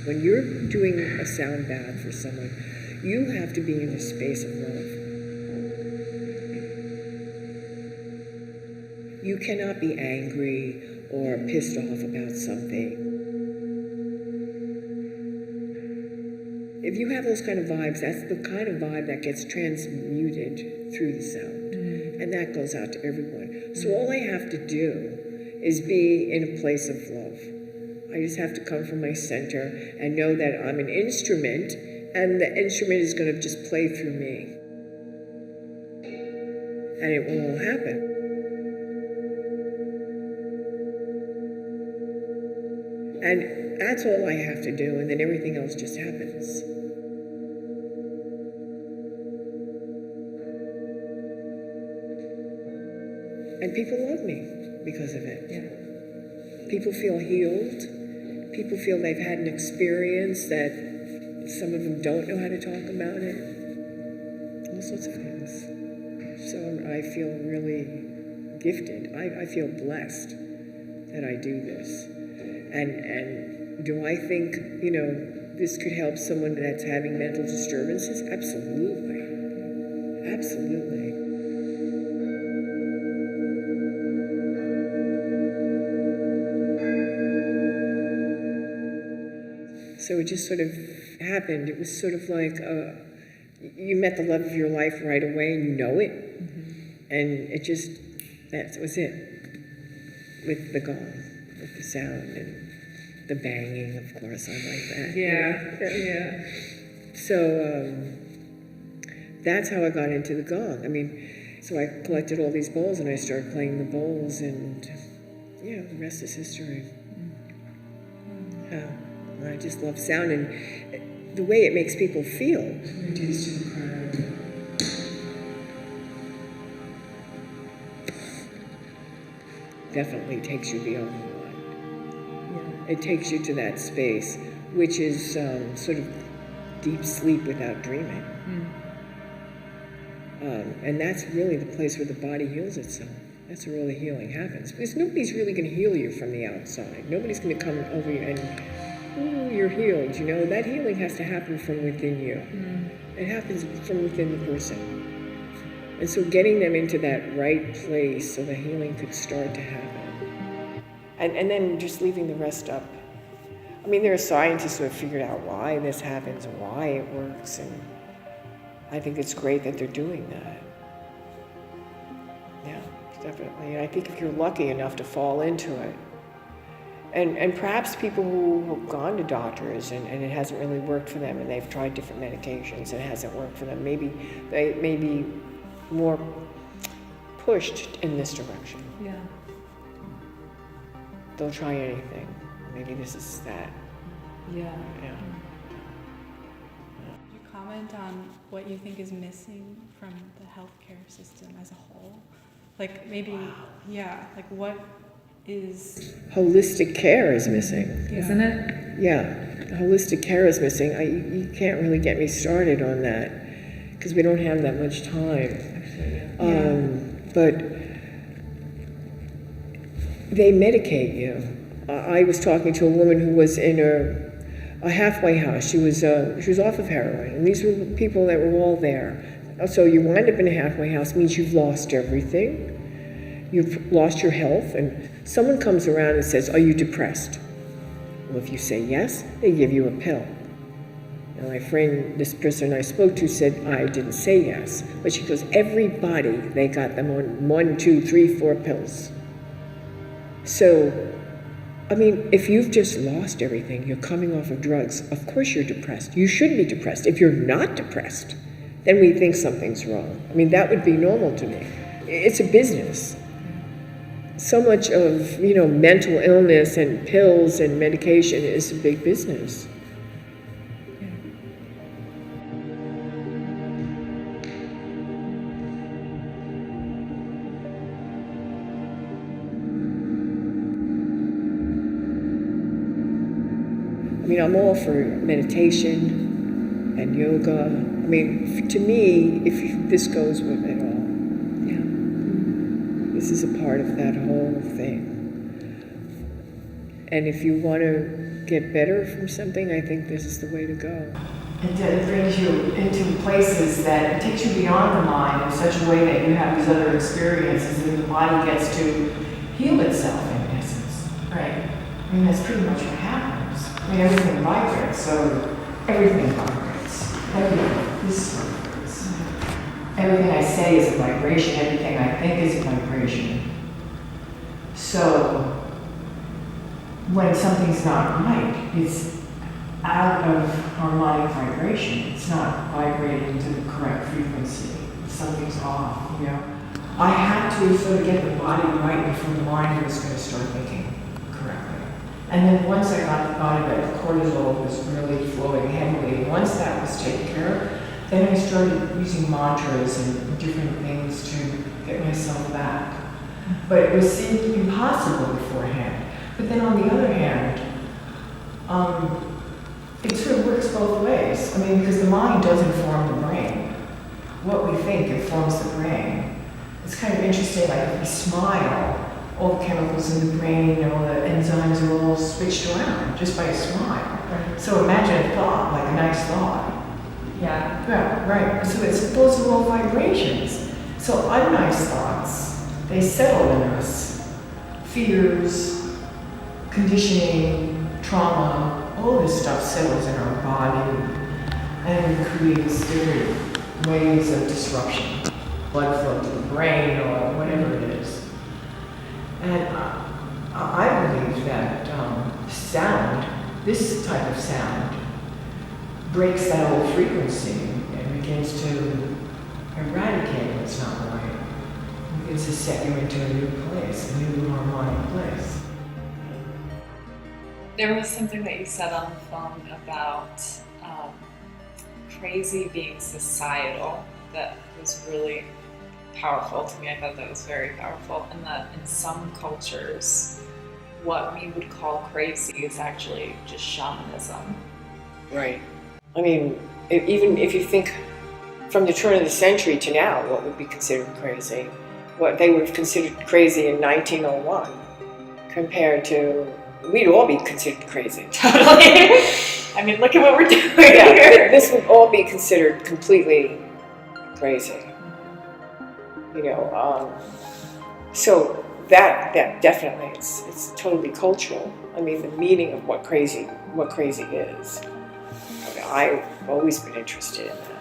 When you're doing a sound bath for someone, you have to be in a space of love. You cannot be angry or pissed off about something. If you have those kind of vibes, that's the kind of vibe that gets transmuted through the sound. And that goes out to everyone. So all I have to do is be in a place of love. I just have to come from my center and know that I'm an instrument, and the instrument is going to just play through me. And it will all happen. And that's all I have to do, and then everything else just happens. And people love me because of it. Yeah. People feel healed. People feel they've had an experience that some of them don't know how to talk about it. All sorts of things. So I feel really gifted. I feel blessed that I do this. And do I think, this could help someone that's having mental disturbances? Absolutely. Absolutely. So it just sort of happened. It was sort of like you met the love of your life right away and you know it. Mm-hmm. And it just, that was it. With the gong, with the sound and the banging, of course, I like that. Yeah. So that's how I got into the gong. So I collected all these bowls and I started playing the bowls, and the rest is history. I just love sound and the way it makes people feel. Definitely takes you beyond the mind. Yeah. It takes you to that space, which is sort of deep sleep without dreaming. And that's really the place where the body heals itself. That's where all the healing happens. Because nobody's really going to heal you from the outside. Nobody's going to come over you and, you're healed. That healing has to happen from within you. It happens from within the person. And so getting them into that right place so the healing could start to happen. And then just leaving the rest up. There are scientists who have figured out why this happens and why it works, and I think it's great that they're doing that. Yeah, definitely. And I think if you're lucky enough to fall into it, and perhaps people who have gone to doctors and it hasn't really worked for them and they've tried different medications and it hasn't worked for them, maybe they may be more pushed in this direction. Yeah. They'll try anything. Maybe this is that. Yeah. Yeah. Could you comment on what you think is missing from the healthcare system as a whole? Like maybe, what is... Holistic care is missing. Isn't it? Yeah, holistic care is missing. You can't really get me started on that because we don't have that much time. But they medicate you. I was talking to a woman who was in a halfway house. She was off of heroin, and these were people that were all there. So you wind up in a halfway house means you've lost everything. You've lost your health, and someone comes around and says, "Are you depressed?" Well, if you say yes, they give you a pill. And my friend, this person I spoke to, said, "I didn't say yes." But she goes, everybody, they got them on 1, 2, 3, 4 pills. So, if you've just lost everything, you're coming off of drugs, of course you're depressed. You should be depressed. If you're not depressed, then we think something's wrong. That would be normal to me. It's a business. So much of, mental illness and pills and medication is a big business. I'm all for meditation and yoga. To me, if this goes with it all. Yeah. This is a part of that whole thing. And if you want to get better from something, I think this is the way to go. It brings you into places that it takes you beyond the mind in such a way that you have these other experiences and the body gets to heal itself in essence. Right. I mean, that's pretty much what happens. I mean, everything vibrates, so everything vibrates. Everything. This vibrates. Everything I say is a vibration. Everything I think is a vibration. So, when something's not right, it's out of harmonic vibration. It's not vibrating to the correct frequency. Something's off, you know. I had to sort of get the body right before the mind was going to start thinking correctly. And then once I got the body right, the cortisol was really flowing heavily. And once that was taken care of, then I started using mantras and different things to get myself back. But it seemed impossible beforehand. But then on the other hand, it sort of works both ways. I mean, because the mind does inform the brain. What we think informs the brain. It's kind of interesting, like if we smile, all the chemicals in the brain and all the enzymes are all switched around just by a smile. Right. So imagine a thought, like a nice thought. Yeah, right. So those are all vibrations. So unnice thoughts, they settle in us. Fears, conditioning, trauma, all this stuff settles in our body and creates different ways of disruption, blood flow to the brain or whatever it is. And I believe that sound, this type of sound, breaks that old frequency and begins to eradicate what's not right. It begins to set you into a new place, a new harmonic place. There was something that you said on the phone about crazy being societal that was really powerful to me. I thought that was very powerful, and that in some cultures, what we would call crazy is actually just shamanism. Right. I mean, even if you think from the turn of the century to now, what would be considered crazy? What they would have considered crazy in 1901 compared to, we'd all be considered crazy. Totally. I mean, look at what we're doing Yeah, here. this would all be considered completely crazy. You know, so that definitely, it's totally cultural. I mean, the meaning of what crazy is. I mean, I've always been interested in that.